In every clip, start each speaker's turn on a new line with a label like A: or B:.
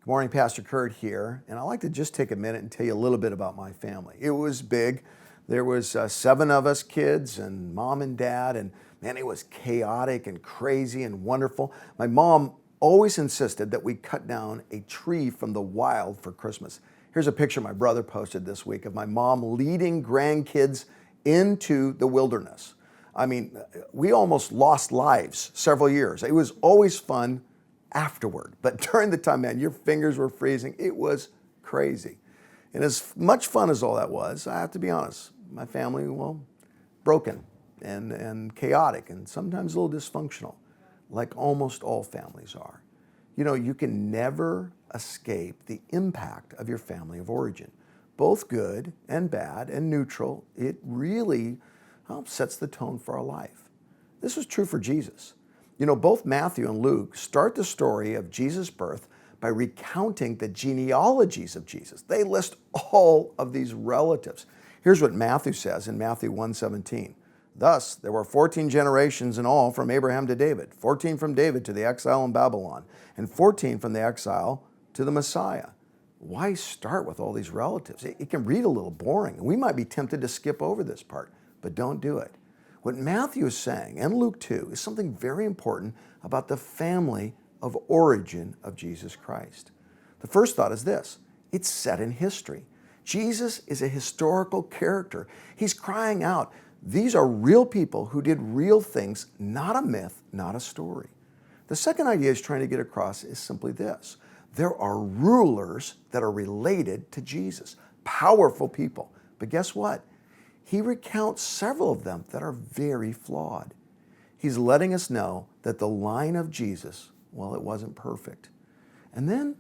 A: Morning, Pastor Curt here, and I'd like to just take a minute and tell you a little bit about my family. It was big. There was 7 of us kids and mom and dad, and man, it was chaotic and crazy and wonderful. My mom always insisted that we cut down a tree from the wild for Christmas. Here's a picture my brother posted this week of my mom leading grandkids into the wilderness. I mean, we almost lost lives several years. It was always fun afterward, but during the time, man, your fingers were freezing. It was crazy. And as much fun as all that was, I have to be honest, my family, well, broken and chaotic and sometimes a little dysfunctional, like almost all families are. You know, you can never escape the impact of your family of origin, both good and bad and neutral. It really sets the tone for our life. This was true for Jesus. You know, both Matthew and Luke start the story of Jesus' birth by recounting the genealogies of Jesus. They list all of these relatives. Here's what Matthew says in Matthew 1:17. Thus, there were 14 generations in all from Abraham to David, 14 from David to the exile in Babylon, and 14 from the exile to the Messiah. Why start with all these relatives? It can read a little boring, and we might be tempted to skip over this part, but don't do it. What Matthew is saying, and Luke too, is something very important about the family of origin of Jesus Christ. The first thought is this: it's set in history. Jesus is a historical character. He's crying out, these are real people who did real things, not a myth, not a story. The second idea he's trying to get across is simply this: there are rulers that are related to Jesus, powerful people. But guess what? He recounts several of them that are very flawed. He's letting us know that the line of Jesus, well, it wasn't perfect. And then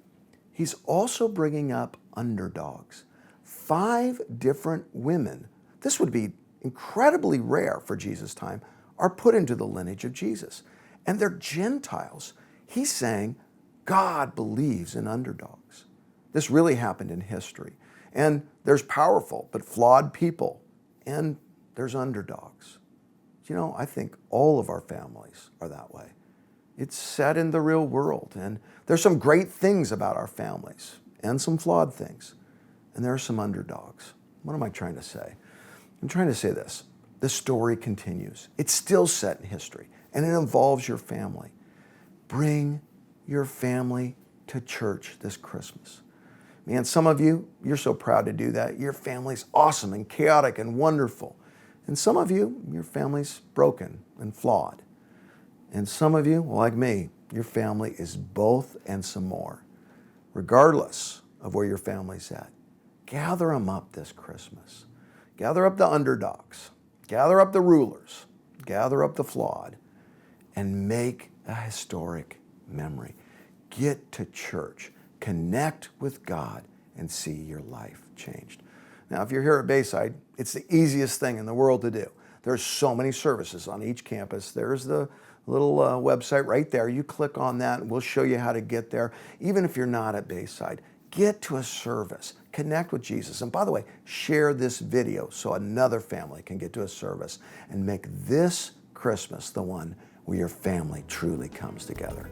A: he's also bringing up underdogs. 5 different women, this would be incredibly rare for Jesus' time, are put into the lineage of Jesus. And they're Gentiles. He's saying God believes in underdogs. This really happened in history. And there's powerful but flawed people. And there's underdogs. You know, I think all of our families are that way. It's set in the real world. And there's some great things about our families and some flawed things. And there are some underdogs. What am I trying to say? I'm trying to say this: the story continues. It's still set in history, and it involves your family. Bring your family to church this Christmas. Man, some of you, you're so proud to do that. Your family's awesome and chaotic and wonderful. And some of you, your family's broken and flawed. And some of you, well, like me, your family is both and some more. Regardless of where your family's at, gather them up this Christmas. Gather up the underdogs. Gather up the rulers. Gather up the flawed. And make a historic memory. Get to church. Connect with God and see your life changed. Now, if you're here at Bayside, it's the easiest thing in the world to do. There's so many services on each campus. There's the little website right there. You click on that and we'll show you how to get there. Even if you're not at Bayside, get to a service. Connect with Jesus. And by the way, share this video so another family can get to a service and make this Christmas the one where your family truly comes together.